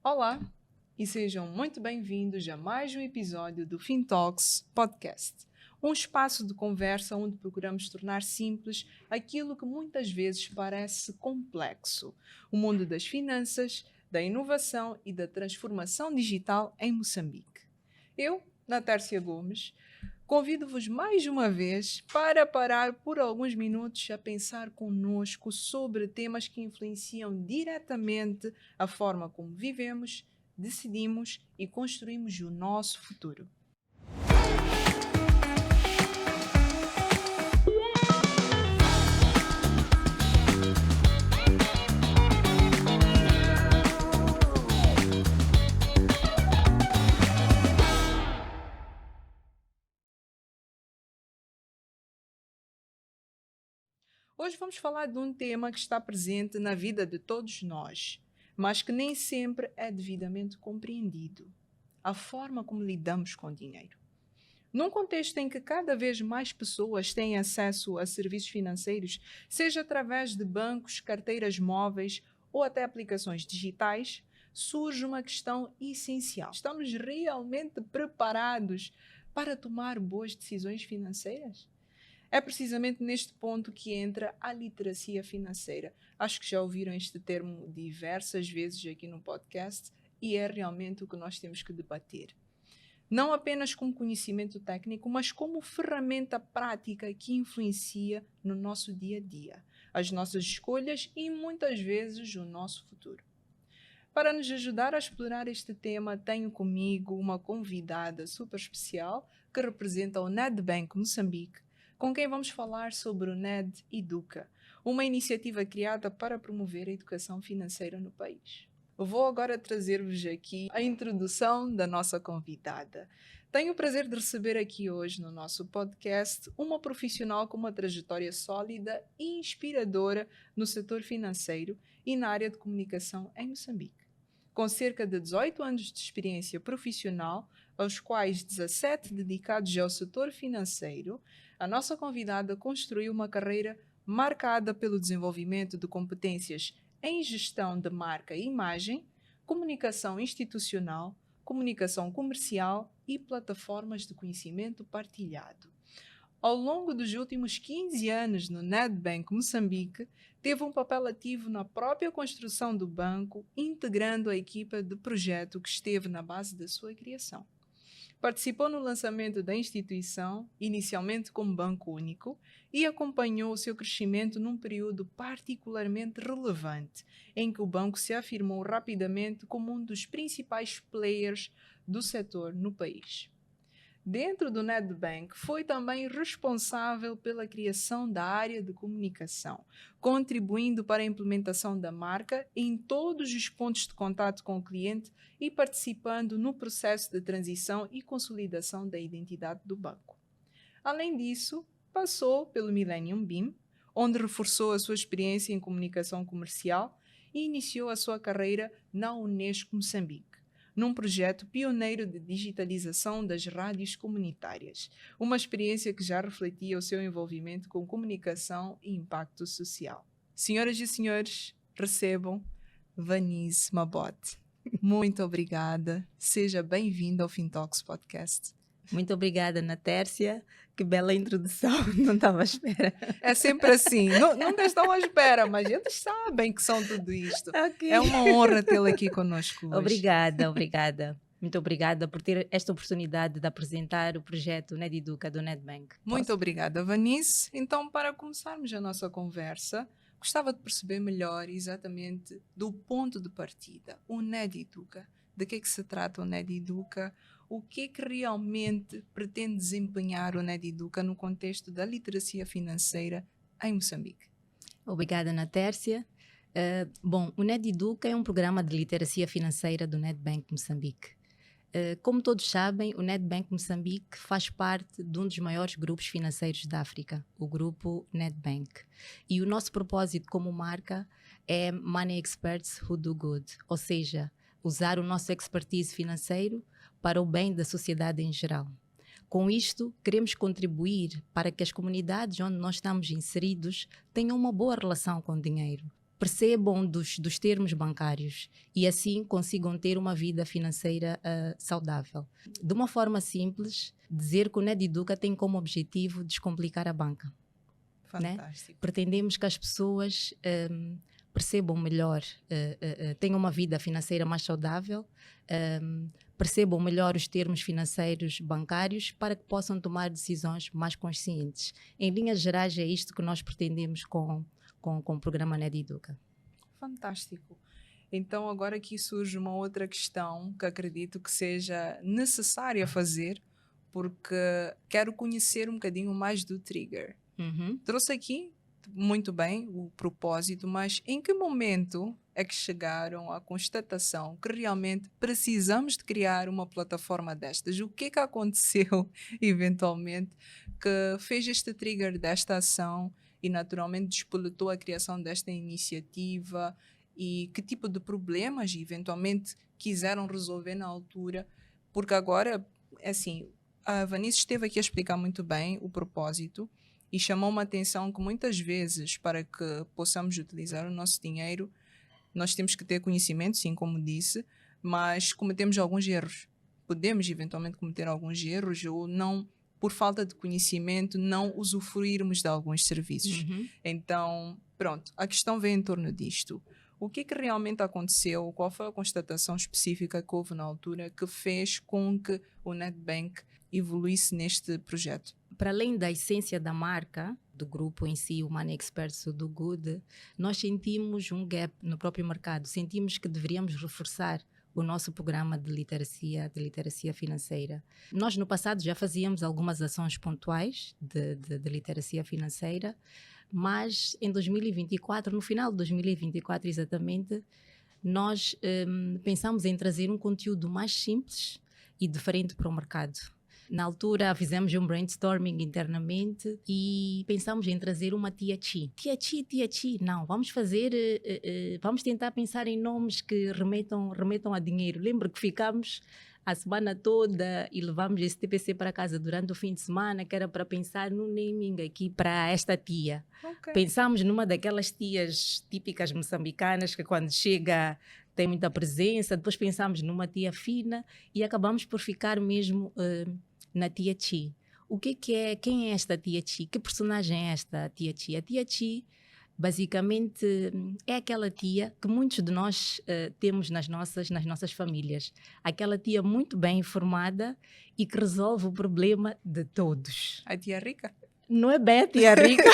Olá e sejam muito bem-vindos a mais um episódio do FinTalks Podcast, um espaço de conversa onde procuramos tornar simples aquilo que muitas vezes parece complexo, o mundo das finanças, da inovação e da transformação digital em Moçambique. Eu, Natércia Gomes, convido-vos mais uma vez para parar por alguns minutos a pensar conosco sobre temas que influenciam diretamente a forma como vivemos, decidimos e construímos o nosso futuro. Hoje vamos falar de um tema que está presente na vida de todos nós, mas que nem sempre é devidamente compreendido: a forma como lidamos com o dinheiro. Num contexto em que cada vez mais pessoas têm acesso a serviços financeiros, seja através de bancos, carteiras móveis ou até aplicações digitais, surge uma questão essencial: estamos realmente preparados para tomar boas decisões financeiras? É precisamente neste ponto que entra a literacia financeira. Acho que já ouviram este termo diversas vezes aqui no podcast e é realmente o que nós temos que debater. Não apenas como conhecimento técnico, mas como ferramenta prática que influencia no nosso dia a dia, as nossas escolhas e muitas vezes o nosso futuro. Para nos ajudar a explorar este tema, tenho comigo uma convidada super especial que representa o Nedbank Moçambique, com quem vamos falar sobre o NED Educa, uma iniciativa criada para promover a educação financeira no país. Eu vou agora trazer-vos aqui a introdução da nossa convidada. Tenho o prazer de receber aqui hoje no nosso podcast uma profissional com uma trajetória sólida e inspiradora no setor financeiro e na área de comunicação em Moçambique. Com cerca de 18 anos de experiência profissional, aos quais 17 dedicados ao setor financeiro, a nossa convidada construiu uma carreira marcada pelo desenvolvimento de competências em gestão de marca e imagem, comunicação institucional, comunicação comercial e plataformas de conhecimento partilhado. Ao longo dos últimos 15 anos no Nedbank Moçambique, teve um papel ativo na própria construção do banco, integrando a equipa de projeto que esteve na base da sua criação. Participou no lançamento da instituição, inicialmente como banco único, e acompanhou o seu crescimento num período particularmente relevante, em que o banco se afirmou rapidamente como um dos principais players do setor no país. Dentro do Nedbank, foi também responsável pela criação da área de comunicação, contribuindo para a implementação da marca em todos os pontos de contato com o cliente e participando no processo de transição e consolidação da identidade do banco. Além disso, passou pelo Millennium BIM, onde reforçou a sua experiência em comunicação comercial e iniciou a sua carreira na Unesco Moçambique, num projeto pioneiro de digitalização das rádios comunitárias, uma experiência que já refletia o seu envolvimento com comunicação e impacto social. Senhoras e senhores, recebam Vanice Mabot. Muito obrigada. Seja bem-vinda ao FinTalks Podcast. Muito obrigada, Natércia. Que bela introdução, não estava à espera. É sempre assim, nunca estão à espera, mas eles sabem que são tudo isto. Okay. É uma honra tê-la aqui conosco hoje. Obrigada. Muito obrigada por ter esta oportunidade de apresentar o projeto NED Educa do Nedbank. Muito obrigada, Vanice. Então, para começarmos a nossa conversa, gostava de perceber melhor exatamente do ponto de partida, o NED Educa. De que se trata o NED Educa? O que realmente pretende desempenhar o NED Educa no contexto da literacia financeira em Moçambique? Obrigada, Natércia. O NED Educa é um programa de literacia financeira do Nedbank Moçambique. Como todos sabem, o Nedbank Moçambique faz parte de um dos maiores grupos financeiros da África, o grupo Nedbank. E o nosso propósito como marca é Money Experts Who Do Good, ou seja, usar o nosso expertise financeiro para o bem da sociedade em geral. Com isto, queremos contribuir para que as comunidades onde nós estamos inseridos tenham uma boa relação com o dinheiro, percebam dos termos bancários e assim consigam ter uma vida financeira saudável. De uma forma simples, dizer que o NEDeduca tem como objetivo descomplicar a banca. Fantástico. Né? Pretendemos que as pessoas percebam melhor, tenham uma vida financeira mais saudável, percebam melhor os termos financeiros bancários para que possam tomar decisões mais conscientes. Em linhas gerais, é isto que nós pretendemos com o programa NEDeduca. Fantástico. Então, agora aqui surge uma outra questão que acredito que seja necessária fazer, porque quero conhecer um bocadinho mais do trigger. Trouxe aqui muito bem o propósito, mas em que momento é que chegaram à constatação que realmente precisamos de criar uma plataforma destas? O que aconteceu eventualmente que fez este trigger desta ação e naturalmente despoletou a criação desta iniciativa, e que tipo de problemas eventualmente quiseram resolver na altura? Porque agora, assim, a Vanice esteve aqui a explicar muito bem o propósito e chamou-me a atenção que muitas vezes, para que possamos utilizar o nosso dinheiro, nós temos que ter conhecimento, sim, como disse, mas cometemos alguns erros. Podemos eventualmente cometer alguns erros ou não, por falta de conhecimento, não usufruirmos de alguns serviços. Então, pronto, a questão vem em torno disto. O que realmente aconteceu? Qual foi a constatação específica que houve na altura que fez com que o Nedbank evoluísse neste projeto? Para além da essência da marca, do grupo em si, o Money Experts do Good, nós sentimos um gap no próprio mercado. Sentimos que deveríamos reforçar o nosso programa de literacia financeira. Nós, no passado, já fazíamos algumas ações pontuais de literacia financeira, mas em 2024, no final de 2024 exatamente, nós pensamos em trazer um conteúdo mais simples e diferente para o mercado. Na altura fizemos um brainstorming internamente e pensamos em trazer uma Tia Chi. Tia Chi, não, vamos fazer, vamos tentar pensar em nomes que remetam a dinheiro. Lembro que ficámos a semana toda e levámos esse TPC para casa durante o fim de semana, que era para pensar no naming aqui para esta tia. Okay. Pensámos numa daquelas tias típicas moçambicanas que quando chega tem muita presença, depois pensámos numa tia fina e acabamos por ficar mesmo na Tia Chi. O que é? Quem é esta Tia Chi? Que personagem é esta Tia Chi? A Tia Chi, basicamente, é aquela tia que muitos de nós temos nas nossas famílias. Aquela tia muito bem informada e que resolve o problema de todos. A tia rica? Não é bem a tia rica.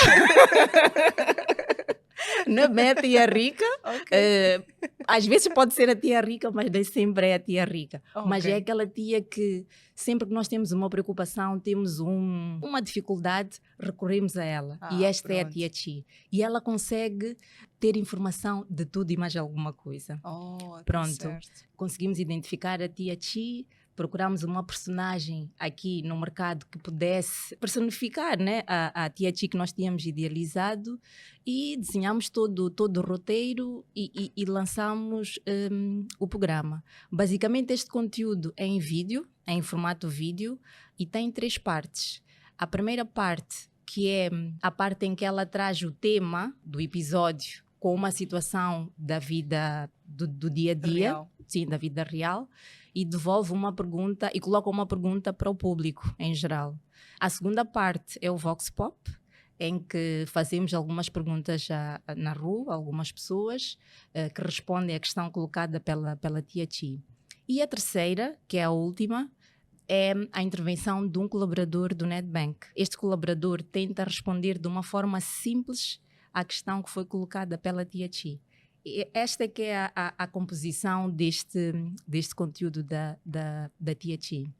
Não é bem a tia rica. Okay. Às vezes pode ser a tia rica, mas nem sempre é a tia rica. Okay. Mas é aquela tia que sempre que nós temos uma preocupação, temos uma dificuldade, recorremos a ela. E esta pronto. é a Tia Chi. E ela consegue ter informação de tudo e mais alguma coisa. Pronto, certo. Conseguimos identificar a Tia Chi, procuramos uma personagem aqui no mercado que pudesse personificar, né, a Tia Chi que nós tínhamos idealizado e desenhamos todo o roteiro e lançamos o programa. Basicamente este conteúdo é em vídeo, é em formato vídeo e tem 3 partes. A primeira parte, que é a parte em que ela traz o tema do episódio com uma situação da vida do dia a dia, real. Sim, da vida real, e devolve uma pergunta e coloca uma pergunta para o público em geral. A segunda parte é o Vox Pop, em que fazemos algumas perguntas na rua, algumas pessoas que respondem à questão colocada pela Tia Chi. E a terceira, que é a última, é a intervenção de um colaborador do Nedbank. Este colaborador tenta responder de uma forma simples à questão que foi colocada pela Tia Chi. Esta é que é a composição deste conteúdo da Tia Chi.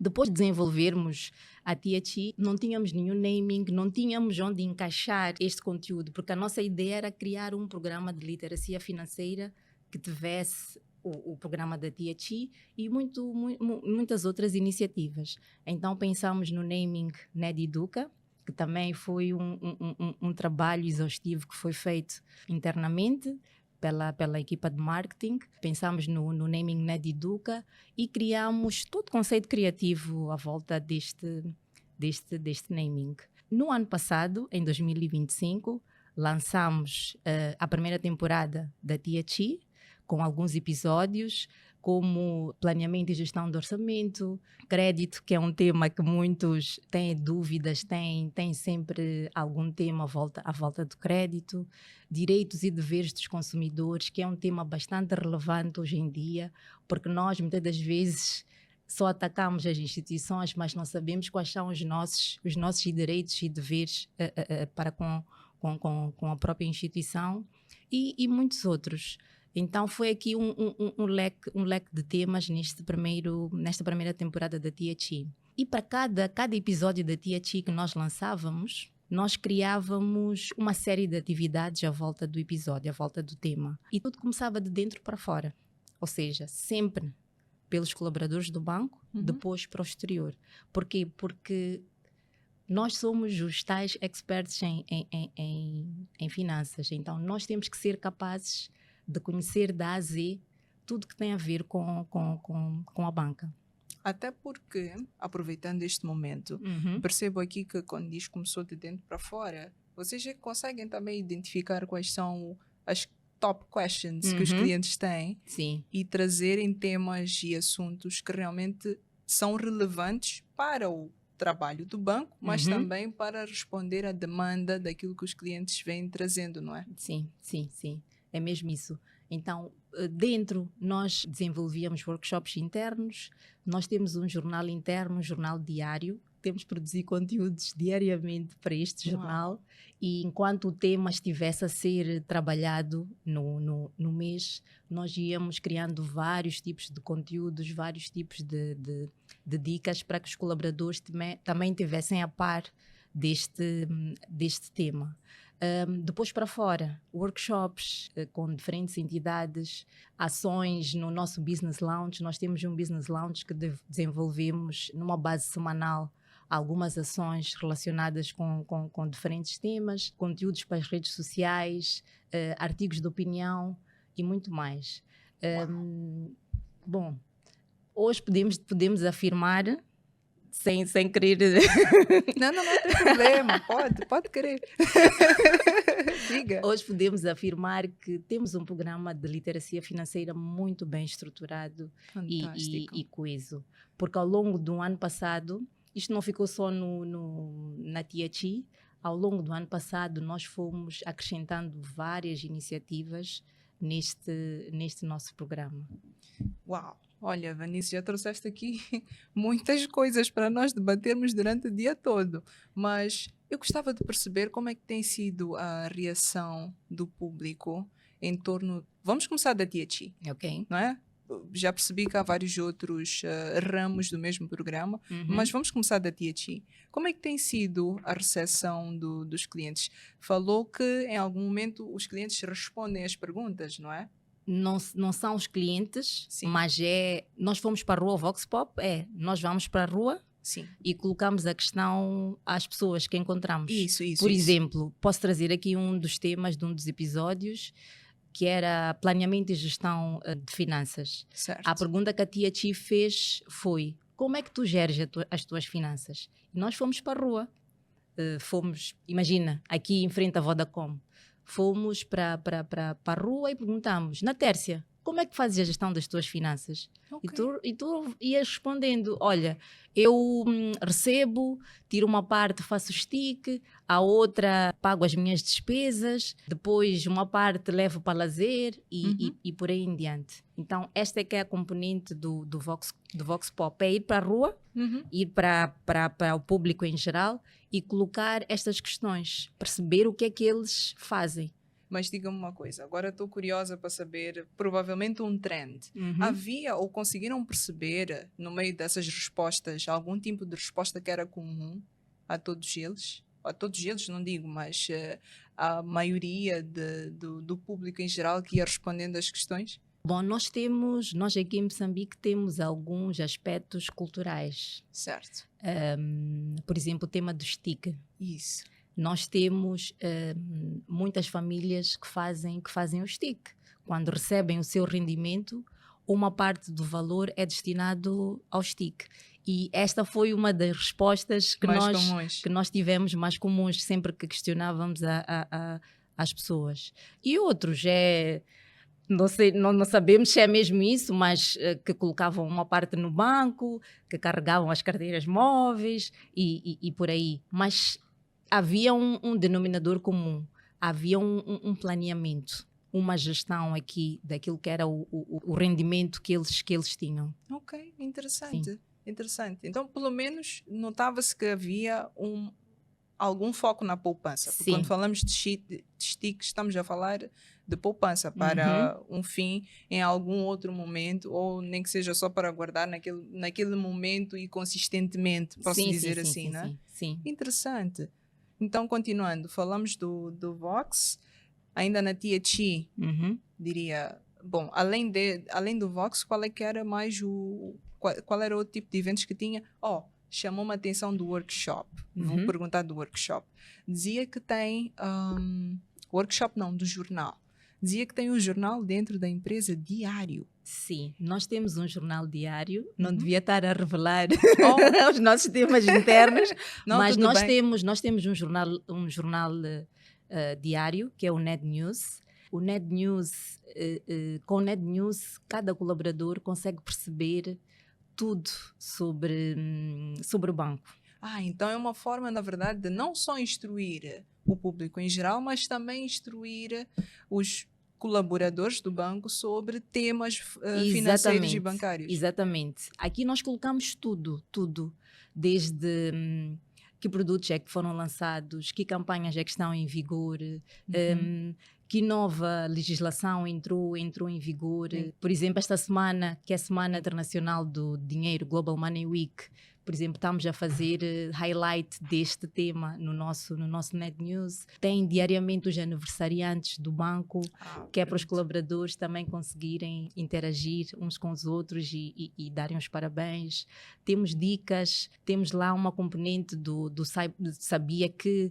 Depois de desenvolvermos a Tia Chi, não tínhamos nenhum naming, não tínhamos onde encaixar este conteúdo, porque a nossa ideia era criar um programa de literacia financeira que tivesse o programa da Tia Chi e muitas outras iniciativas. Então pensamos no naming NEDeduca, que também foi um trabalho exaustivo que foi feito internamente pela equipa de marketing. Pensamos no naming NEDeduca e criamos todo o conceito criativo à volta deste naming. No ano passado, em 2025, lançamos a primeira temporada da Tia Chi, com alguns episódios, como planeamento e gestão de orçamento, crédito, que é um tema que muitos têm dúvidas, têm sempre algum tema à volta do crédito, direitos e deveres dos consumidores, que é um tema bastante relevante hoje em dia, porque nós muitas das vezes só atacamos as instituições, mas não sabemos quais são os nossos direitos e deveres para com a própria instituição e muitos outros. Então foi aqui um leque de temas nesta primeira temporada da Tia Chi. E para cada episódio da Tia Chi que nós lançávamos, nós criávamos uma série de atividades à volta do episódio, à volta do tema. E tudo começava de dentro para fora. Ou seja, sempre pelos colaboradores do banco, depois para o exterior. Porquê? Porque nós somos os tais experts em finanças. Então nós temos que ser capazes de conhecer da A a Z tudo que tem a ver com a banca. Até porque, aproveitando este momento, percebo aqui que quando diz começou de dentro para fora, vocês já conseguem também identificar quais são as top questions que os clientes têm. Sim. E trazerem temas e assuntos que realmente são relevantes para o trabalho do banco, mas também para responder à demanda daquilo que os clientes vêm trazendo, não é? Sim. É mesmo isso. Então, dentro, nós desenvolvíamos workshops internos, nós temos um jornal interno, um jornal diário, temos que produzir conteúdos diariamente para este jornal e enquanto o tema estivesse a ser trabalhado no mês, nós íamos criando vários tipos de conteúdos, vários tipos de dicas para que os colaboradores também estivessem a par deste tema. Depois para fora, workshops com diferentes entidades, ações no nosso Business Lounge. Nós temos um Business Lounge que desenvolvemos numa base semanal algumas ações relacionadas com diferentes temas, conteúdos para as redes sociais, artigos de opinião e muito mais. Bom, hoje podemos afirmar, sem querer... Não tem problema, pode querer. Diga. Hoje podemos afirmar que temos um programa de literacia financeira muito bem estruturado e coeso, porque ao longo do ano passado, isto não ficou só na Tia Chi, ao longo do ano passado nós fomos acrescentando várias iniciativas neste nosso programa. Uau! Olha, Vanice, já trouxeste aqui muitas coisas para nós debatermos durante o dia todo, mas eu gostava de perceber como é que tem sido a reação do público em torno... Vamos começar da Tia Chi, Ok. não é? Já percebi que há vários outros ramos do mesmo programa, mas vamos começar da Tia Chi. Como é que tem sido a recepção dos clientes? Falou que em algum momento os clientes respondem às perguntas, não é? Não são os clientes, Sim. mas nós fomos para a rua Vox Pop, nós vamos para a rua. Sim. E colocamos a questão às pessoas que encontramos. Isso. Por exemplo, posso trazer aqui um dos temas de um dos episódios, que era planeamento e gestão de finanças. Certo. A pergunta que a Tia Chi fez foi: como é que tu geres as tuas finanças? E nós fomos para a rua. Imagina, aqui em frente à Vodacom. Fomos para a rua e perguntamos: na Tércia, como é que fazes a gestão das tuas finanças? Okay. E tu ias respondendo: olha, eu recebo, tiro uma parte, faço stick, a outra pago as minhas despesas, depois uma parte levo para lazer e por aí em diante. Então esta é que é a componente do Vox Pop, é ir para a rua, ir para o público em geral e colocar estas questões, perceber o que é que eles fazem. Mas diga-me uma coisa, agora estou curiosa para saber, provavelmente um trend. Havia ou conseguiram perceber, no meio dessas respostas, algum tipo de resposta que era comum a todos eles? A todos eles, não digo, mas a maioria do público em geral que ia respondendo às questões? Bom, nós aqui em Moçambique temos alguns aspectos culturais. Certo. Por exemplo, o tema do stick. Isso. Nós temos muitas famílias que fazem o stick. Quando recebem o seu rendimento, uma parte do valor é destinado ao stick. E esta foi uma das respostas que nós tivemos mais comuns sempre que questionávamos às pessoas. E outros não sei, não sabemos se é mesmo isso, mas que colocavam uma parte no banco, que carregavam as carteiras móveis e por aí. Mas havia um denominador comum, havia um planeamento, uma gestão aqui daquilo que era o rendimento que eles tinham. Ok, Sim. interessante. Interessante. Então, pelo menos, notava-se que havia algum foco na poupança. Porque quando Sim. falamos de STIC, estamos a falar de poupança Uhum. para um fim em algum outro momento, ou nem que seja só para guardar naquele momento e consistentemente, posso Sim, dizer sim, assim, sim, né? sim, sim. Interessante. Então, continuando, falamos do Vox, ainda na Tia Chi, Uhum. diria, bom, além do Vox, qual é que era mais qual era o tipo de eventos que tinha? Chamou-me a atenção do workshop. Vou Uhum. perguntar do workshop. Dizia que tem workshop não, do jornal. Dizia que tem um jornal dentro da empresa diário. Sim, nós temos um jornal diário, não Uhum. devia estar a revelar Oh, os nossos temas internos, não, mas tudo bem. nós temos um jornal diário, que é o NED News. O NED News, com o NED News, cada colaborador consegue perceber tudo sobre o banco. Então é uma forma, na verdade, de não só instruir o público em geral, mas também instruir os colaboradores do banco sobre temas financeiros e Exatamente, bancários. exatamente. Aqui nós colocamos tudo, desde que produtos é que foram lançados, que campanhas é que estão em vigor, que nova legislação entrou em vigor. Sim. Por exemplo, esta semana, que é a Semana Internacional do Dinheiro, Global Money Week, por exemplo, estamos a fazer highlight deste tema no nosso Net News. Tem diariamente os aniversariantes do banco, que é para os colaboradores também conseguirem interagir uns com os outros e darem os parabéns. Temos dicas, temos lá uma componente do Sabia que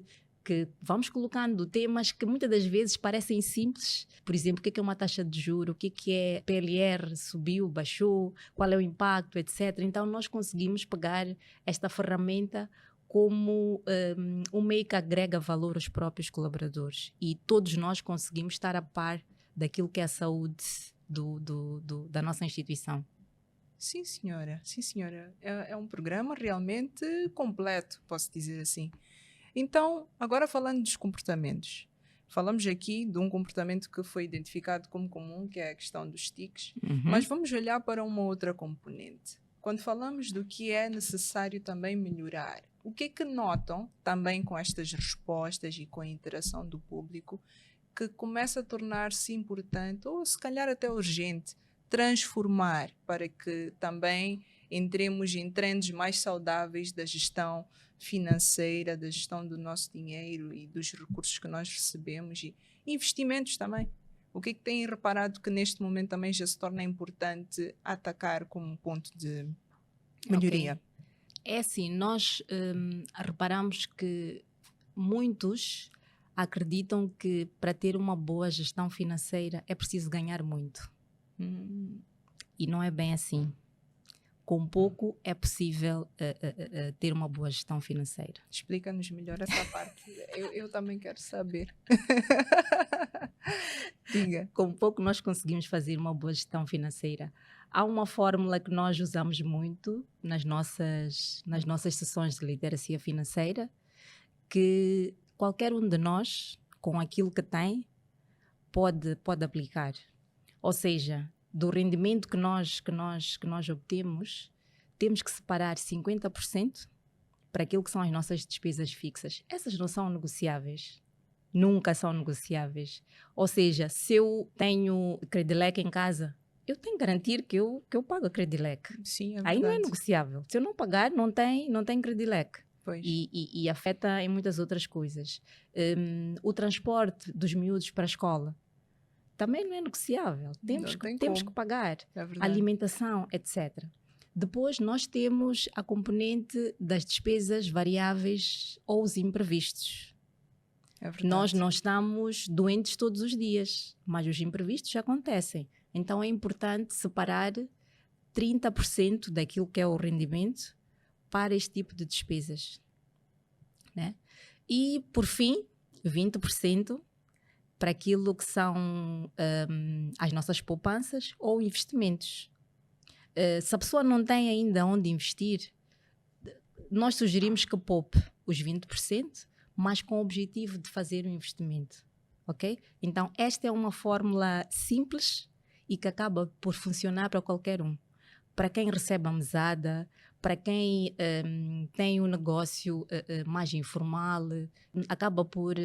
vamos colocando temas que muitas das vezes parecem simples. Por exemplo, o que é uma taxa de juros, o que é PLR, subiu, baixou, qual é o impacto, etc. Então, nós conseguimos pegar esta ferramenta como um meio que agrega valor aos próprios colaboradores. E todos nós conseguimos estar a par daquilo que é a saúde da nossa instituição. Sim, senhora. Sim, senhora. É um programa realmente completo, posso dizer assim. Então, agora falando dos comportamentos. Falamos aqui de um comportamento que foi identificado como comum, que é a questão dos tics, mas vamos olhar para uma outra componente. Quando falamos do que é necessário também melhorar, o que é que notam também com estas respostas e com a interação do público que começa a tornar-se importante ou se calhar até urgente transformar para que também entremos em trends mais saudáveis da gestão financeira, da gestão do nosso dinheiro e dos recursos que nós recebemos e investimentos também. O que é que têm reparado que neste momento também já se torna importante atacar como ponto de melhoria? Okay. É assim, nós reparamos que muitos acreditam que para ter uma boa gestão financeira é preciso ganhar muito. E não é bem assim. Com pouco é possível ter uma boa gestão financeira. Explica-nos melhor essa parte. Eu também quero saber. Diga. Com pouco nós conseguimos fazer uma boa gestão financeira. Há uma fórmula que nós usamos muito nas nossas sessões de literacia financeira, que qualquer um de nós, com aquilo que tem, pode aplicar. Ou seja, do rendimento que nós obtemos, temos que separar 50% para aquilo que são as nossas despesas fixas. Essas não são negociáveis. Nunca são negociáveis. Ou seja, se eu tenho Credilec em casa, eu tenho que garantir que eu pago a Credilec. Sim, é Aí não é verdade. negociável. Se eu não pagar, não tem Credilec. Pois. E afeta em muitas outras coisas. O transporte dos miúdos para a escola também não é negociável. Temos que pagar. É verdade. Alimentação, etc. Depois nós temos a componente das despesas variáveis ou os imprevistos. É verdade. Nós não estamos doentes todos os dias, mas os imprevistos acontecem. Então é importante separar 30% daquilo que é o rendimento para este tipo de despesas, né? E, por fim, 20% para aquilo que são as nossas poupanças ou investimentos. Se a pessoa não tem ainda onde investir, nós sugerimos que poupe os 20%, mas com o objetivo de fazer um investimento. Ok? Então, esta é uma fórmula simples e que acaba por funcionar para qualquer um. Para quem recebe a mesada, para quem tem um negócio mais informal, acaba por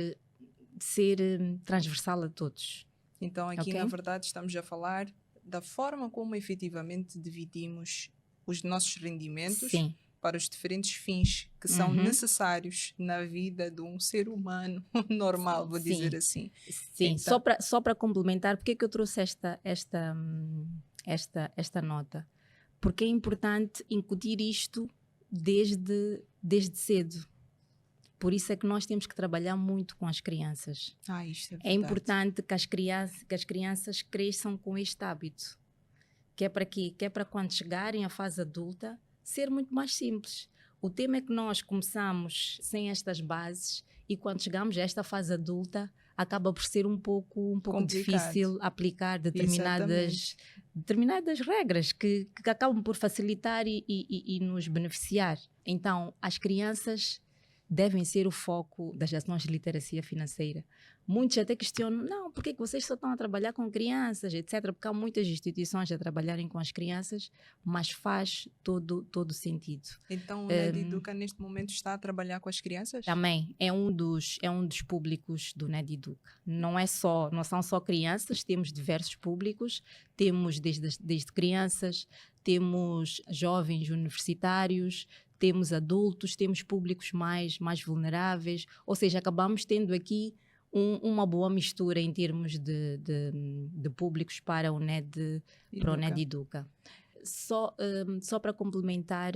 ser transversal a todos. Então, aqui, Ok? na verdade, estamos a falar da forma como efetivamente dividimos os nossos rendimentos Sim. para os diferentes fins que são Uhum. necessários na vida de um ser humano normal, vou dizer Sim. assim. Sim, Então, só para complementar, porque é que eu trouxe esta nota? Porque é importante incutir isto desde cedo. Por isso é que nós temos que trabalhar muito com as crianças. isto é É verdade. importante que as crianças cresçam com este hábito. Que é para quê? Que é para quando chegarem à fase adulta, ser muito mais simples. O tema é que nós começamos sem estas bases e quando chegamos a esta fase adulta, acaba por ser um pouco Complicado. difícil aplicar determinadas regras que acabam por facilitar e nos beneficiar. Então, as crianças devem ser o foco das ações de literacia financeira. Muitos até questionam, não, por que vocês só estão a trabalhar com crianças, etc. Porque há muitas instituições a trabalharem com as crianças, mas faz todo sentido. Então, o NED Educa neste momento está a trabalhar com as crianças? Também é um dos públicos do NED Educa. Não são só crianças, temos diversos públicos, temos desde crianças, temos jovens universitários, temos adultos, temos públicos mais vulneráveis, ou seja, acabamos tendo aqui uma boa mistura em termos de públicos para o NED Educa. Só para complementar,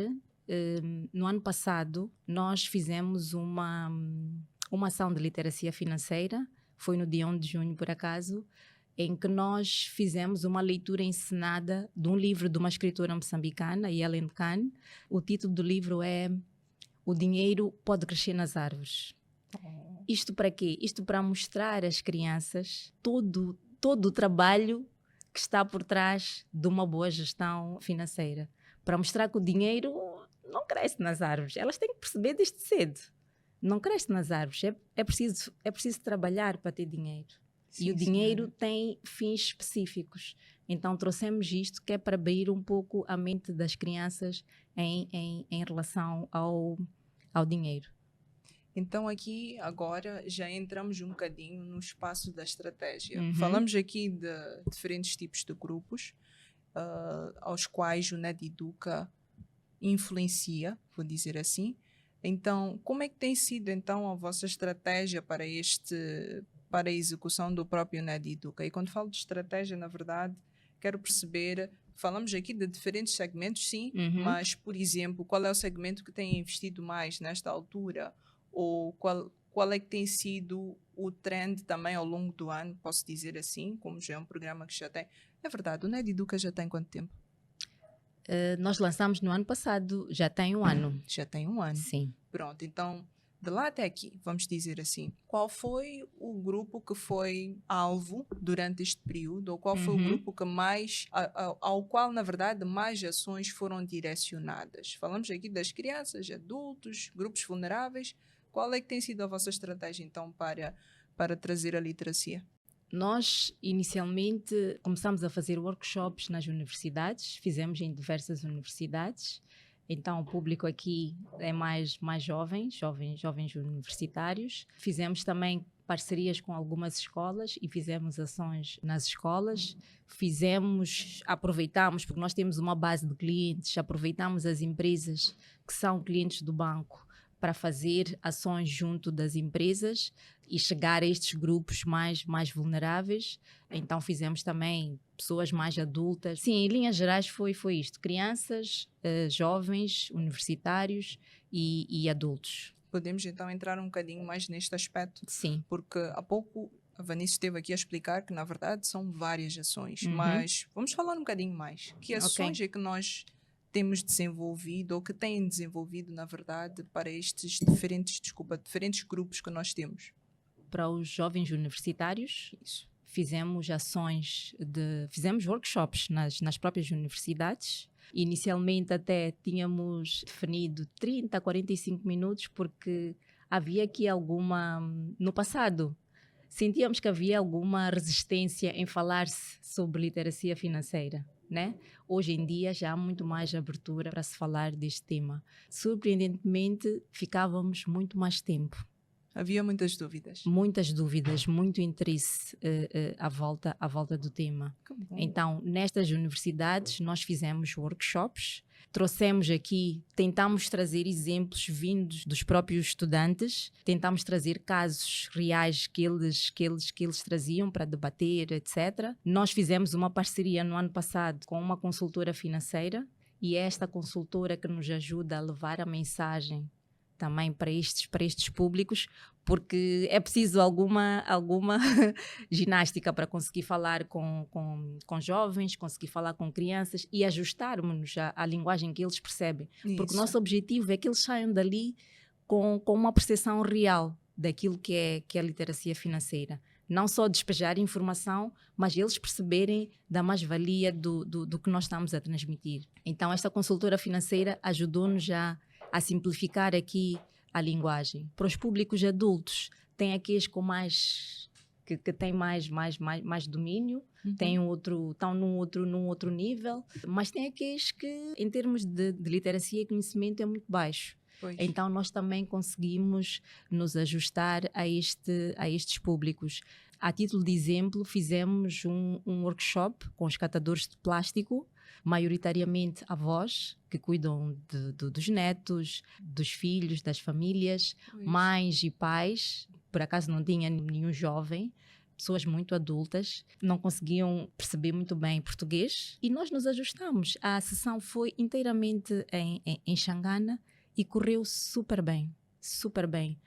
no ano passado nós fizemos uma ação de literacia financeira, foi no dia 1 de junho por acaso, em que nós fizemos uma leitura encenada de um livro de uma escritora moçambicana, Ellen Khan. O título do livro é O Dinheiro Pode Crescer nas Árvores. Isto para quê? Isto para mostrar às crianças todo o trabalho que está por trás de uma boa gestão financeira. Para mostrar que o dinheiro não cresce nas árvores. Elas têm que perceber desde cedo. Não cresce nas árvores. É preciso trabalhar para ter dinheiro. Sim, e o dinheiro senhora. tem fins específicos. Então trouxemos isto que é para abrir um pouco a mente das crianças em relação ao dinheiro. Então aqui agora já entramos um bocadinho no espaço da estratégia. Uhum. Falamos aqui de diferentes tipos de grupos aos quais o NED Educa influencia, vou dizer assim. Então, como é que tem sido então a vossa estratégia para a execução do próprio NED Educa? E quando falo de estratégia, na verdade, quero perceber, falamos aqui de diferentes segmentos, sim, mas, por exemplo, qual é o segmento que tem investido mais nesta altura? Ou qual é que tem sido o trend também ao longo do ano, posso dizer assim, como já é um programa que já tem. É verdade, o NED Educa já tem quanto tempo? Nós lançamos no ano passado, já tem um ano. Já tem um ano. Sim. Pronto, então, de lá até aqui, vamos dizer assim, qual foi o grupo que foi alvo durante este período, ou qual foi o grupo que mais, ao qual, na verdade, mais ações foram direcionadas? Falamos aqui das crianças, adultos, grupos vulneráveis. Qual é que tem sido a vossa estratégia, então, para trazer a literacia? Nós, inicialmente, começamos a fazer workshops nas universidades, fizemos em diversas universidades. Então, o público aqui é mais jovens universitários. Fizemos também parcerias com algumas escolas e fizemos ações nas escolas. Aproveitamos, porque nós temos uma base de clientes, aproveitamos as empresas que são clientes do banco para fazer ações junto das empresas e chegar a estes grupos mais vulneráveis. Então fizemos também pessoas mais adultas. Sim, em linhas gerais foi isto. Crianças, jovens, universitários e adultos. Podemos então entrar um bocadinho mais neste aspecto? Sim. Porque há pouco a Vanice esteve aqui a explicar que na verdade são várias ações, mas vamos falar um bocadinho mais. Que ações é que nós temos desenvolvido ou que têm desenvolvido, na verdade, para estes diferentes grupos que nós temos? para os jovens universitários. Isso. Fizemos fizemos workshops nas próprias universidades. Inicialmente até tínhamos definido 30 a 45 minutos, porque havia aqui no passado, sentíamos que havia alguma resistência em falar-se sobre literacia financeira, né? Hoje em dia já há muito mais abertura para se falar deste tema. Surpreendentemente, ficávamos muito mais tempo. Havia muitas dúvidas. Muitas dúvidas, muito interesse à volta do tema. Que bom. Então, nestas universidades, nós fizemos workshops, trouxemos aqui, tentámos trazer exemplos vindos dos próprios estudantes, tentámos trazer casos reais que eles traziam para debater, etc. Nós fizemos uma parceria no ano passado com uma consultora financeira, e é esta consultora que nos ajuda a levar a mensagem também para estes públicos, porque é preciso alguma ginástica para conseguir falar com jovens, conseguir falar com crianças e ajustarmos-nos à linguagem que eles percebem. Isso. Porque o nosso objetivo é que eles saiam dali com uma percepção real daquilo que é a literacia financeira. Não só despejar informação, mas eles perceberem da mais-valia do que nós estamos a transmitir. Então, esta consultora financeira ajudou-nos a simplificar aqui a linguagem. Para os públicos adultos, tem aqueles com que têm mais domínio, estão num outro nível, mas tem aqueles que, em termos de literacia e conhecimento, é muito baixo. Pois. Então, nós também conseguimos nos ajustar a estes públicos. A título de exemplo, fizemos um workshop com os catadores de plástico, maioritariamente avós, que cuidam dos netos, dos filhos, das famílias, Pois. mães e pais. Por acaso não tinha nenhum jovem, pessoas muito adultas, não conseguiam perceber muito bem português, e nós nos ajustamos. A sessão foi inteiramente em Xangana e correu super bem, super bem.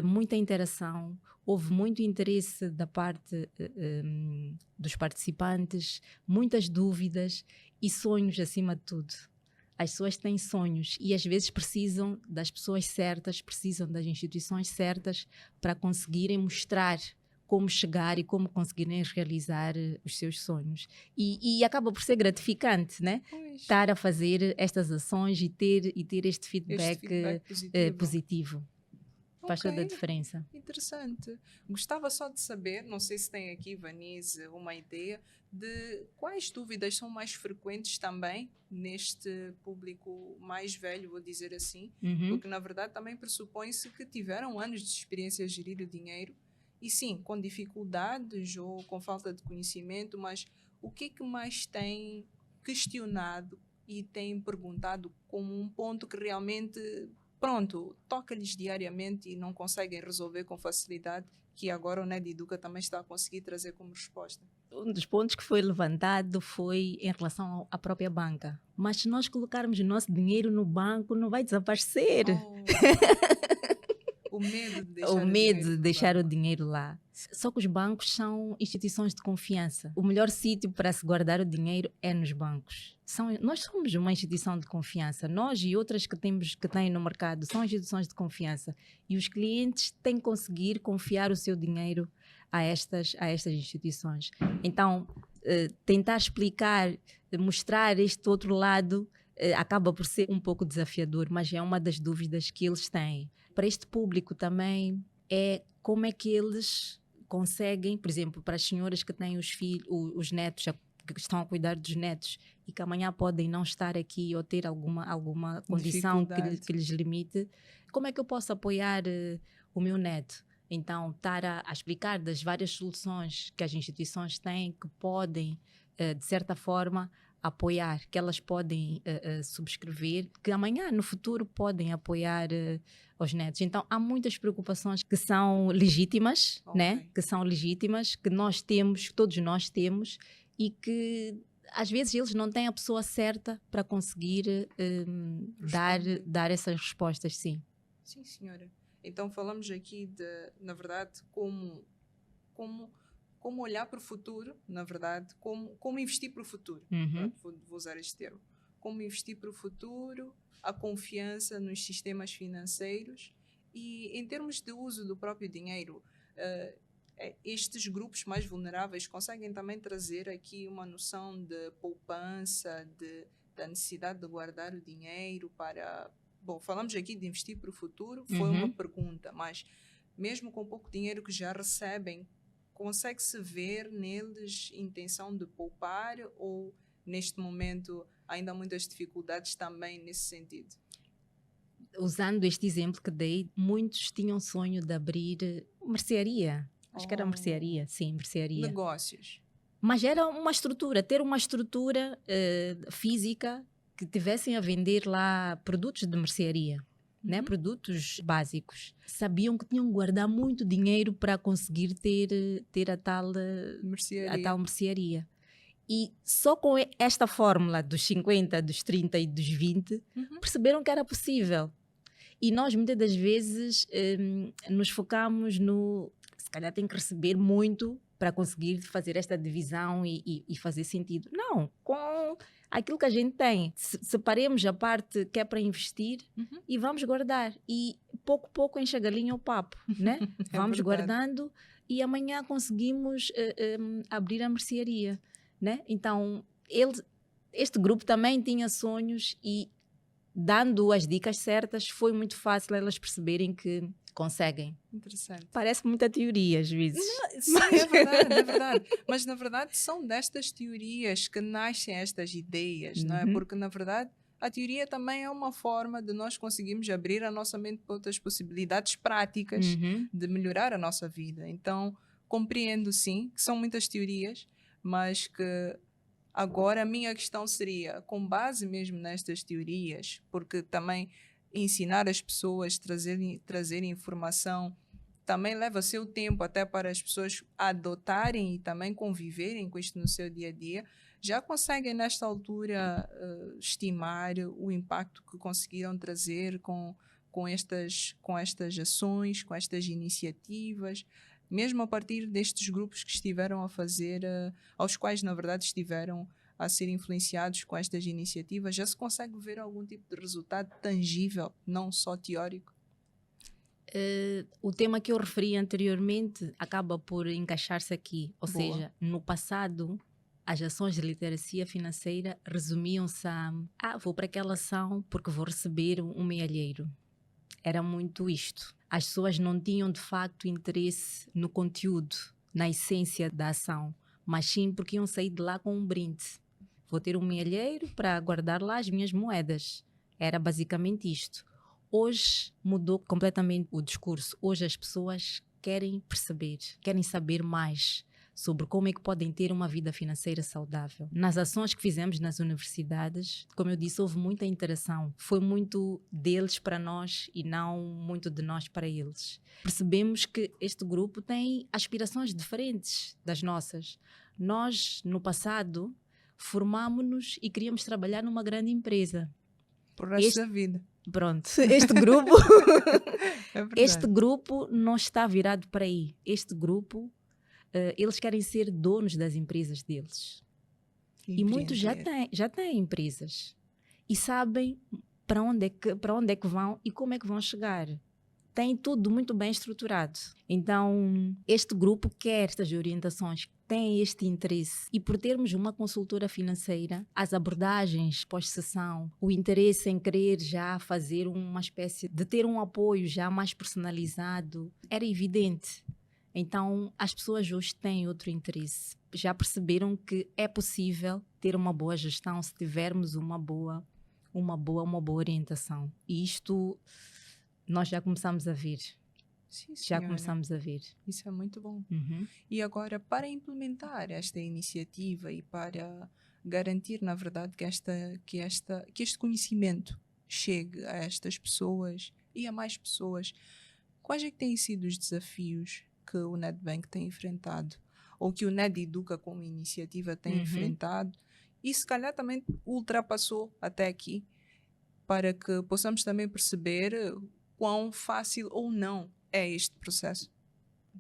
Muita interação, houve muito interesse da parte dos participantes, muitas dúvidas e sonhos acima de tudo. As pessoas têm sonhos e às vezes precisam das pessoas certas, precisam das instituições certas para conseguirem mostrar como chegar e como conseguirem realizar os seus sonhos. E acaba por ser gratificante, né? Pois. Estar a fazer estas ações e ter este feedback, positivo. Faz toda a diferença. Interessante. Gostava só de saber, não sei se tem aqui, Vanise, uma ideia de quais dúvidas são mais frequentes também neste público mais velho, vou dizer assim, porque na verdade também pressupõe-se que tiveram anos de experiência a gerir o dinheiro e sim, com dificuldades ou com falta de conhecimento, mas o que é que mais têm questionado e têm perguntado como um ponto que realmente, pronto, toca-lhes diariamente e não conseguem resolver com facilidade, que agora o NED Educa também está a conseguir trazer como resposta? Um dos pontos que foi levantado foi em relação à própria banca. Mas se nós colocarmos o nosso dinheiro no banco, não vai desaparecer. O medo de deixar o dinheiro lá. Só que os bancos são instituições de confiança. O melhor sítio para se guardar o dinheiro é nos bancos. Nós somos uma instituição de confiança. Nós e outras que têm no mercado são instituições de confiança. E os clientes têm que conseguir confiar o seu dinheiro a estas instituições. Então, tentar explicar, mostrar este outro lado acaba por ser um pouco desafiador, mas é uma das dúvidas que eles têm. Para este público também é como é que eles conseguem, por exemplo, para as senhoras que têm os netos, que estão a cuidar dos netos e que amanhã podem não estar aqui ou ter alguma condição que lhes limite, como é que eu posso apoiar o meu neto? Então, estar a explicar das várias soluções que as instituições têm, que podem, de certa forma, apoiar, que elas podem subscrever, que amanhã, no futuro, podem apoiar os netos. Então, há muitas preocupações que são legítimas, né? Que são legítimas, que nós temos, todos nós temos, e que às vezes eles não têm a pessoa certa para conseguir dar essas respostas, sim. Sim, senhora. Então, falamos aqui na verdade, como olhar para o futuro, na verdade, como investir para o futuro. Vou usar este termo. Como investir para o futuro, a confiança nos sistemas financeiros e em termos de uso do próprio dinheiro. estes grupos mais vulneráveis conseguem também trazer aqui uma noção de poupança, da necessidade de guardar o dinheiro para... Bom, falamos aqui de investir para o futuro, foi uma pergunta, mas mesmo com pouco dinheiro que já recebem, consegue-se ver neles intenção de poupar ou, neste momento, ainda há muitas dificuldades também nesse sentido? Usando este exemplo que dei, muitos tinham sonho de abrir mercearia. Acho que era mercearia, sim, mercearia. Negócios. Mas era uma estrutura, ter uma estrutura física que tivessem a vender lá produtos de mercearia, né? Produtos básicos. Sabiam que tinham que guardar muito dinheiro para conseguir ter a tal mercearia. E só com esta fórmula dos 50, dos 30 e dos 20, perceberam que era possível. E nós, muitas das vezes, nos focamos no... Se calhar tem que receber muito para conseguir fazer esta divisão e fazer sentido. Não, com aquilo que a gente tem. Separemos a parte que é para investir e vamos guardar. E pouco a pouco enche a galinha ao papo, né? Vamos guardando e amanhã conseguimos abrir a mercearia, né? Então, este grupo também tinha sonhos e, dando as dicas certas, foi muito fácil elas perceberem que conseguem. Interessante. Parece muita teoria, às vezes. Não, sim, é verdade, é verdade. Mas, na verdade, são destas teorias que nascem estas ideias, não é? Porque, na verdade, a teoria também é uma forma de nós conseguirmos abrir a nossa mente para outras possibilidades práticas de melhorar a nossa vida. Então, compreendo, sim, que são muitas teorias, mas que agora a minha questão seria, com base mesmo nestas teorias, porque também ensinar as pessoas, trazer informação, também leva seu tempo até para as pessoas adotarem e também conviverem com isto no seu dia a dia, já conseguem nesta altura estimar o impacto que conseguiram trazer com estas ações, com estas iniciativas, mesmo a partir destes grupos que estiveram a fazer, aos quais na verdade estiveram a ser influenciados com estas iniciativas, já se consegue ver algum tipo de resultado tangível, não só teórico? O tema que eu referi anteriormente acaba por encaixar-se aqui. Ou seja, no passado, as ações de literacia financeira resumiam-se a vou para aquela ação porque vou receber um mealheiro. Era muito isto. As pessoas não tinham de facto interesse no conteúdo, na essência da ação, mas sim porque iam sair de lá com um brinde. Vou ter um mealheiro para guardar lá as minhas moedas. Era basicamente isto. Hoje mudou completamente o discurso. Hoje as pessoas querem perceber, querem saber mais sobre como é que podem ter uma vida financeira saudável. Nas ações que fizemos nas universidades, como eu disse, houve muita interação. Foi muito deles para nós e não muito de nós para eles. Percebemos que este grupo tem aspirações diferentes das nossas. Nós, no passado, formámo-nos e queríamos trabalhar numa grande empresa. Por resto da vida. Pronto, este grupo É este grupo não está virado para aí. Este grupo, eles querem ser donos das empresas deles. E muitos já têm empresas. E sabem para onde é que vão e como é que vão chegar. Tem tudo muito bem estruturado. Então, este grupo quer estas orientações, tem este interesse. E por termos uma consultora financeira, as abordagens pós-sessão, o interesse em querer já fazer uma espécie de ter um apoio já mais personalizado, era evidente. Então, as pessoas hoje têm outro interesse. Já perceberam que é possível ter uma boa gestão se tivermos uma boa orientação. E isto nós já começamos a ver. Sim, já começamos a ver. Isso é muito bom. E agora, para implementar esta iniciativa e para garantir, na verdade, que este conhecimento chegue a estas pessoas e a mais pessoas, quais é que têm sido os desafios que o Nedbank tem enfrentado? Ou que o NedEduca como iniciativa tem enfrentado? E se calhar também ultrapassou até aqui, para que possamos também perceber quão fácil ou não é este processo.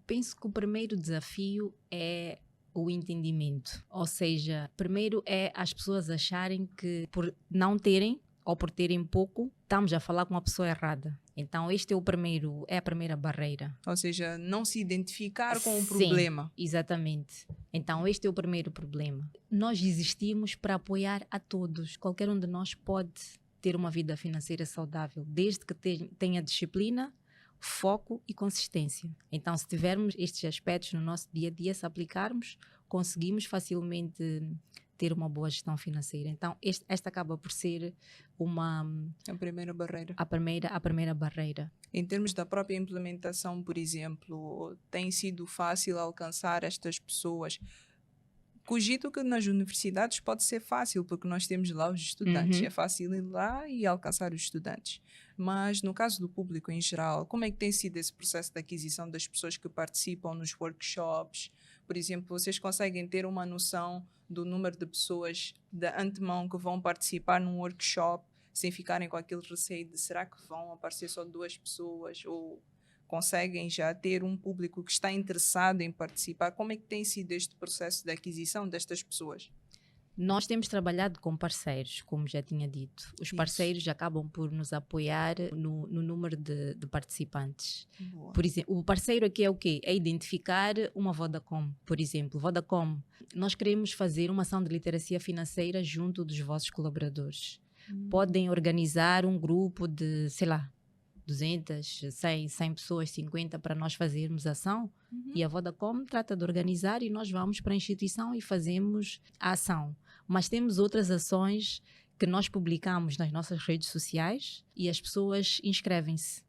Penso que o primeiro desafio é o entendimento. Ou seja, primeiro é as pessoas acharem que por não terem ou por terem pouco, estamos a falar com a pessoa errada. Então, é a primeira barreira. Ou seja, não se identificar com o Sim, problema. exatamente. Então, este é o primeiro problema. Nós existimos para apoiar a todos. Qualquer um de nós pode ter uma vida financeira saudável, desde que tenha disciplina, foco e consistência. Então, se tivermos estes aspectos no nosso dia a dia, se aplicarmos, conseguimos facilmente ter uma boa gestão financeira. Então, esta acaba por ser A primeira barreira. a primeira barreira. Em termos da própria implementação, por exemplo, tem sido fácil alcançar estas pessoas? Cogito que nas universidades pode ser fácil, porque nós temos lá os estudantes. Uhum. É fácil ir lá e alcançar os estudantes. Mas no caso do público em geral, como é que tem sido esse processo de aquisição das pessoas que participam nos workshops? Por exemplo, vocês conseguem ter uma noção do número de pessoas de antemão que vão participar num workshop sem ficarem com aquele receio de será que vão aparecer só 2 pessoas? Ou conseguem já ter um público que está interessado em participar? Como é que tem sido este processo de aquisição destas pessoas? Nós temos trabalhado com parceiros, como já tinha dito. Os Isso. parceiros acabam por nos apoiar no número de participantes. Boa. Por exemplo, o parceiro aqui é o quê? É identificar uma Vodacom, por exemplo. Vodacom, nós queremos fazer uma ação de literacia financeira junto dos vossos colaboradores. Podem organizar um grupo de, sei lá, 200, 100 pessoas, 50 para nós fazermos ação. E a Vodacom trata de organizar e nós vamos para a instituição e fazemos a ação. Mas temos outras ações que nós publicamos nas nossas redes sociais e as pessoas inscrevem-se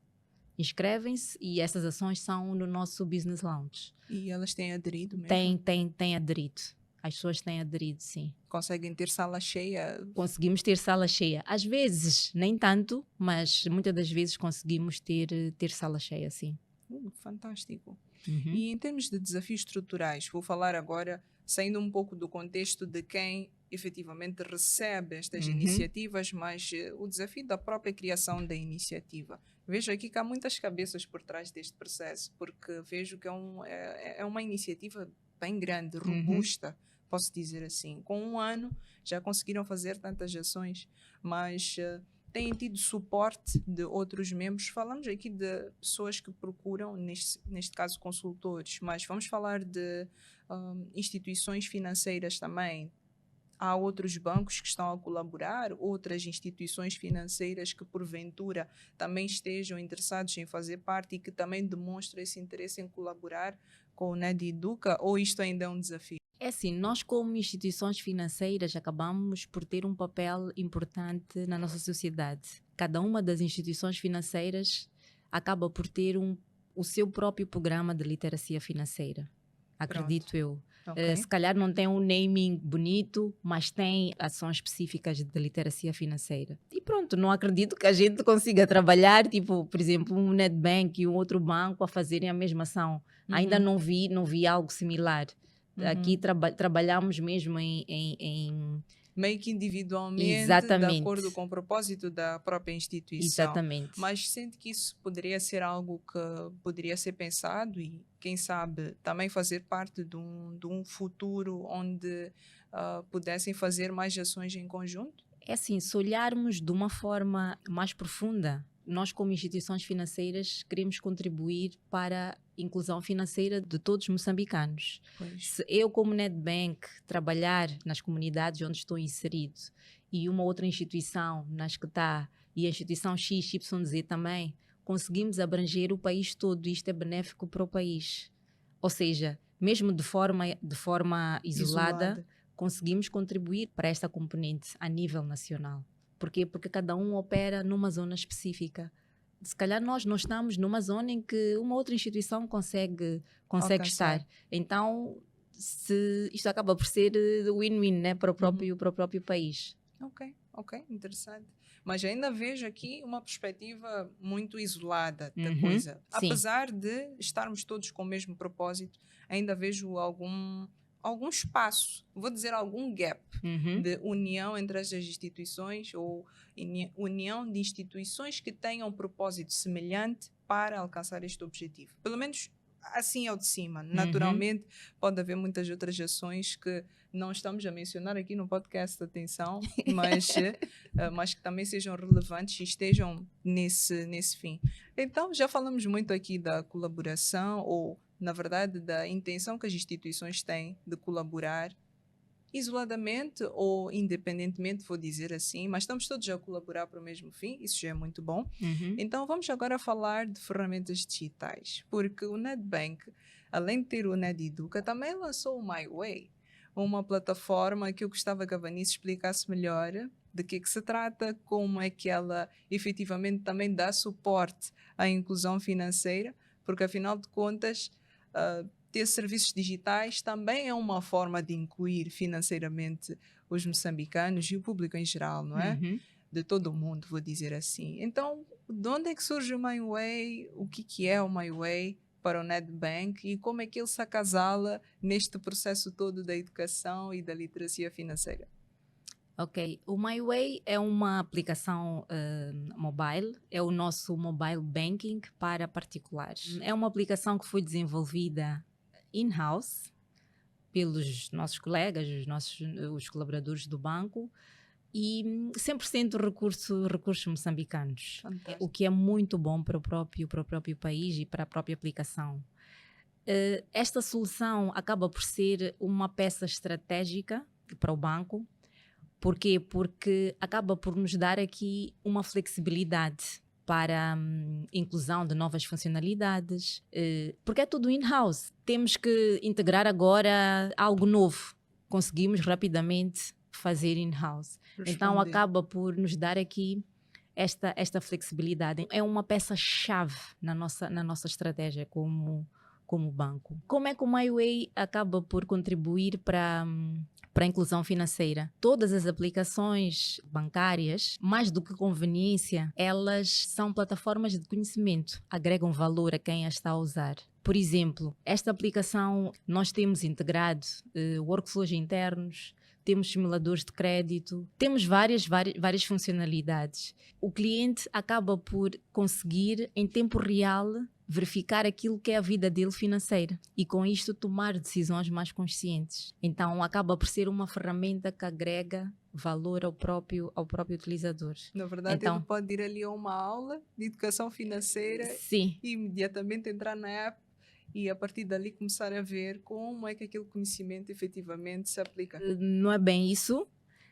e essas ações são no nosso Business Lounge. E elas têm aderido mesmo? Tem aderido. As pessoas têm aderido, sim. Conseguem ter sala cheia? Conseguimos ter sala cheia. Às vezes, nem tanto, mas muitas das vezes conseguimos ter sala cheia, sim. Fantástico. Uhum. E em termos de desafios estruturais, vou falar agora, saindo um pouco do contexto de quem efetivamente recebe estas iniciativas, mas o desafio da própria criação da iniciativa. Vejo aqui que há muitas cabeças por trás deste processo, porque vejo que é uma iniciativa bem grande, robusta, posso dizer assim. Com um ano já conseguiram fazer tantas ações, mas têm tido suporte de outros membros. Falamos aqui de pessoas que procuram, neste caso consultores, mas vamos falar de instituições financeiras também. Há outros bancos que estão a colaborar, outras instituições financeiras que porventura também estejam interessados em fazer parte e que também demonstram esse interesse em colaborar com o NED Educa, ou isto ainda é um desafio? É assim, nós como instituições financeiras acabamos por ter um papel importante na nossa sociedade. Cada uma das instituições financeiras acaba por ter o seu próprio programa de literacia financeira. Acredito eu. Okay. Se calhar não tem um naming bonito, mas tem ações específicas de literacia financeira. E pronto, não acredito que a gente consiga trabalhar, tipo, por exemplo, um Nedbank e um outro banco a fazerem a mesma ação. Ainda não vi algo similar. Aqui trabalhamos mesmo em meio que individualmente, exatamente, de acordo com o propósito da própria instituição. Exatamente. Mas sente que isso poderia ser algo que poderia ser pensado e, quem sabe, também fazer parte de um futuro onde pudessem fazer mais ações em conjunto? É assim, se olharmos de uma forma mais profunda, nós como instituições financeiras queremos contribuir para a inclusão financeira de todos os moçambicanos. Pois. Se eu como Nedbank trabalhar nas comunidades onde estou inserido e uma outra instituição nas que está, e a instituição XYZ também, conseguimos abranger o país todo e isto é benéfico para o país. Ou seja, mesmo de forma isolada, conseguimos contribuir para esta componente a nível nacional. Porquê? Porque cada um opera numa zona específica. Se calhar nós não estamos numa zona em que uma outra instituição consegue estar. Então, isto acaba por ser win-win, né, para o próprio país. Ok, interessante. Mas ainda vejo aqui uma perspectiva muito isolada da coisa. Sim. Apesar de estarmos todos com o mesmo propósito, ainda vejo algum espaço, vou dizer algum gap de união entre as instituições ou união de instituições que tenham um propósito semelhante para alcançar este objetivo. Pelo menos assim ao de cima. Uhum. Naturalmente, pode haver muitas outras ações que não estamos a mencionar aqui no podcast, atenção, mas que também sejam relevantes e estejam nesse fim. Então, já falamos muito aqui da colaboração, ou, na verdade, da intenção que as instituições têm de colaborar isoladamente ou independentemente, vou dizer assim, mas estamos todos a colaborar para o mesmo fim, isso já é muito bom. Uhum. Então vamos agora falar de ferramentas digitais, porque o Nedbank, além de ter o NedEduca, também lançou o MyWay, uma plataforma que eu gostava que a Vanice explicasse melhor de que se trata, como é que ela efetivamente também dá suporte à inclusão financeira, porque afinal de contas, ter serviços digitais também é uma forma de incluir financeiramente os moçambicanos e o público em geral, não é? Uhum. De todo o mundo, vou dizer assim. Então, de onde é que surge o MyWay? O que é o MyWay para o Nedbank e como é que ele se acasala neste processo todo da educação e da literacia financeira? Ok, o MyWay é uma aplicação mobile, é o nosso mobile banking para particulares. É uma aplicação que foi desenvolvida in-house pelos nossos colegas, os colaboradores do banco e 100% recursos moçambicanos, Fantástico. o que é muito bom para o próprio país e para a própria aplicação. Esta solução acaba por ser uma peça estratégica para o banco. Porquê? Porque acaba por nos dar aqui uma flexibilidade para a inclusão de novas funcionalidades, porque é tudo in-house. Temos que integrar agora algo novo. Conseguimos rapidamente fazer in-house. Então acaba por nos dar aqui esta flexibilidade. É uma peça-chave na nossa estratégia como banco. Como é que o MyWay acaba por contribuir para a inclusão financeira? Todas as aplicações bancárias, mais do que conveniência, elas são plataformas de conhecimento, agregam valor a quem a está a usar. Por exemplo, esta aplicação nós temos integrado workflows internos, temos simuladores de crédito, temos várias funcionalidades. O cliente acaba por conseguir, em tempo real, verificar aquilo que é a vida dele financeira e com isto tomar decisões mais conscientes. Então acaba por ser uma ferramenta que agrega valor ao próprio utilizador. Na verdade, ele pode ir ali a uma aula de educação financeira sim, e imediatamente entrar na app e a partir dali começar a ver como é que aquele conhecimento efetivamente se aplica. Não é bem isso,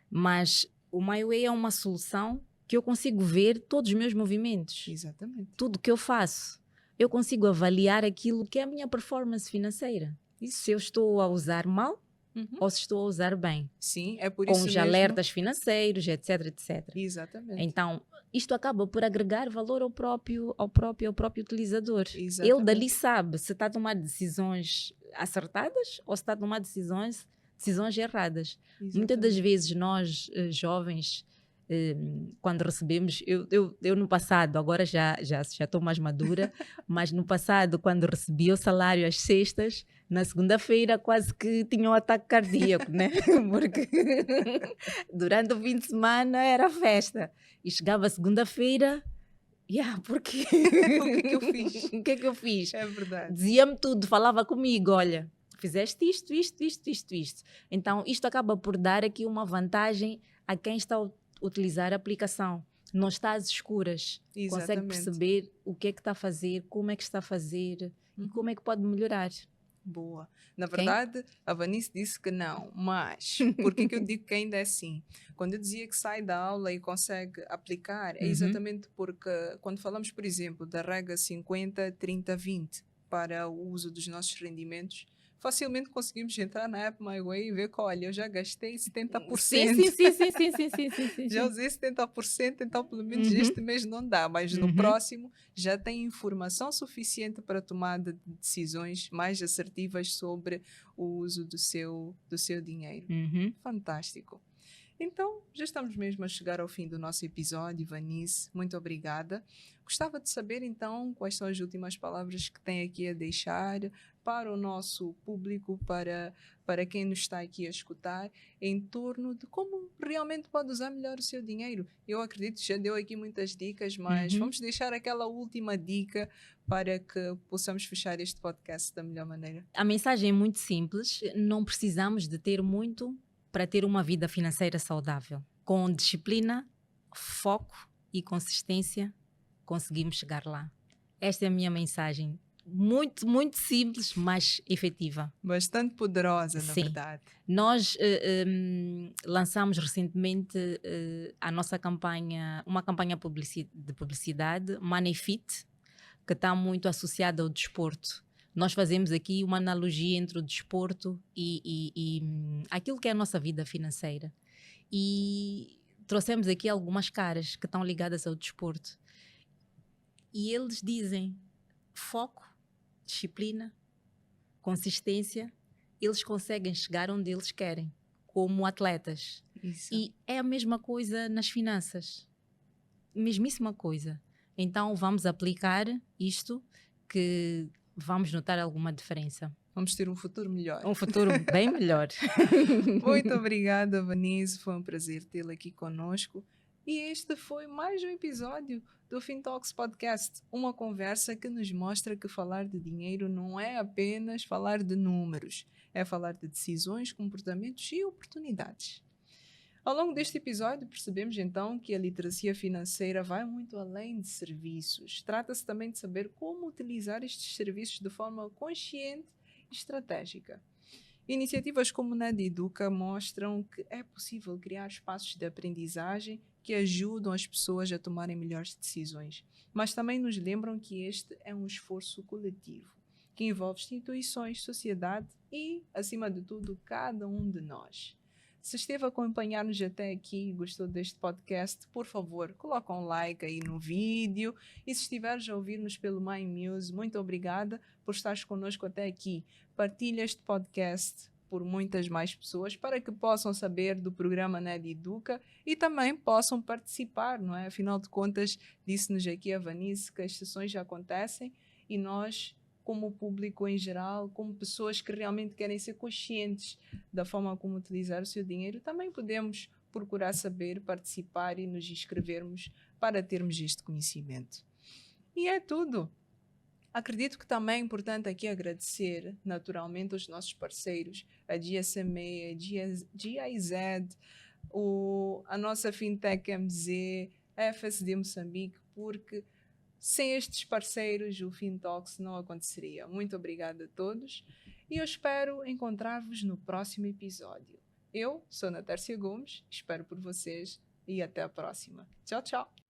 mas o MyWay é uma solução que eu consigo ver todos os meus movimentos. Exatamente. Tudo que eu faço. Eu consigo avaliar aquilo que é a minha performance financeira. Isso. Se eu estou a usar mal ou se estou a usar bem. Sim, é por com isso os mesmo. alertas financeiros, etc. Exatamente. Então, isto acaba por agregar valor ao próprio utilizador. Exatamente. Ele dali sabe se está a tomar decisões acertadas ou se está a tomar decisões erradas. Exatamente. Muitas das vezes nós, jovens, quando recebemos, eu no passado, agora já estou mais madura, mas no passado, quando recebia o salário às sextas, na segunda-feira quase que tinha um ataque cardíaco, né? Porque durante o fim de semana era festa. E chegava a segunda-feira, porque o que eu fiz? O que é que eu fiz? É verdade. Dizia-me tudo, falava comigo, olha, fizeste isto. Então, isto acaba por dar aqui uma vantagem a quem está a utilizar a aplicação. Não está às escuras. Exatamente. Consegue perceber o que é que está a fazer, como é que está a fazer e como é que pode melhorar. Boa. Na verdade, a Vanice disse que não, mas por que eu digo que ainda é assim? Quando eu dizia que sai da aula e consegue aplicar, é exatamente porque quando falamos, por exemplo, da regra 50-30-20 para o uso dos nossos rendimentos, facilmente conseguimos entrar na app MyWay e ver que, olha, eu já gastei 70%. Sim. Já usei 70%, então pelo menos este mês não dá, mas no próximo já tem informação suficiente para tomada de decisões mais assertivas sobre o uso do seu dinheiro. Fantástico. Então, já estamos mesmo a chegar ao fim do nosso episódio, Vanice. Muito obrigada. Gostava de saber, então, quais são as últimas palavras que tem aqui a deixar para o nosso público, para quem nos está aqui a escutar, em torno de como realmente pode usar melhor o seu dinheiro. Eu acredito que já deu aqui muitas dicas, mas vamos deixar aquela última dica para que possamos fechar este podcast da melhor maneira. A mensagem é muito simples. Não precisamos de ter muito para ter uma vida financeira saudável. Com disciplina, foco e consistência, conseguimos chegar lá. Esta é a minha mensagem. Muito, muito simples, mas efetiva. Bastante poderosa, na Sim. verdade. Nós lançamos recentemente a nossa campanha, uma campanha de publicidade, Money Fit, que está muito associada ao desporto. Nós fazemos aqui uma analogia entre o desporto e aquilo que é a nossa vida financeira. E trouxemos aqui algumas caras que estão ligadas ao desporto. E eles dizem foco, disciplina, consistência, eles conseguem chegar onde eles querem, como atletas. Isso. E é a mesma coisa nas finanças. Mesmíssima coisa. Então vamos aplicar isto, que vamos notar alguma diferença. Vamos ter um futuro melhor. Um futuro bem melhor. Muito obrigada, Vanice. Foi um prazer tê-la aqui conosco. E este foi mais um episódio do FinTalks Podcast, uma conversa que nos mostra que falar de dinheiro não é apenas falar de números, é falar de decisões, comportamentos e oportunidades. Ao longo deste episódio, percebemos então que a literacia financeira vai muito além de serviços. Trata-se também de saber como utilizar estes serviços de forma consciente e estratégica. Iniciativas como o NED Educa mostram que é possível criar espaços de aprendizagem que ajudam as pessoas a tomarem melhores decisões, mas também nos lembram que este é um esforço coletivo, que envolve instituições, sociedade e, acima de tudo, cada um de nós. Se esteve a acompanhar-nos até aqui e gostou deste podcast, por favor, coloca um like aí no vídeo. E se estiveres a ouvir-nos pelo My Muse, muito obrigada por estares connosco até aqui. Partilha este podcast por muitas mais pessoas para que possam saber do programa NED Educa e também possam participar, não é? Afinal de contas, disse-nos aqui a Vanice que as sessões já acontecem e nós, como público em geral, como pessoas que realmente querem ser conscientes da forma como utilizar o seu dinheiro, também podemos procurar saber, participar e nos inscrevermos para termos este conhecimento. E é tudo. Acredito que também é importante aqui agradecer, naturalmente, aos nossos parceiros, a GSMA, a GIZ, a nossa Fintech MZ, a FSD Moçambique, porque sem estes parceiros, o FinTalks não aconteceria. Muito obrigada a todos e eu espero encontrar-vos no próximo episódio. Eu sou Ana Tércia Gomes, espero por vocês e até a próxima. Tchau, tchau!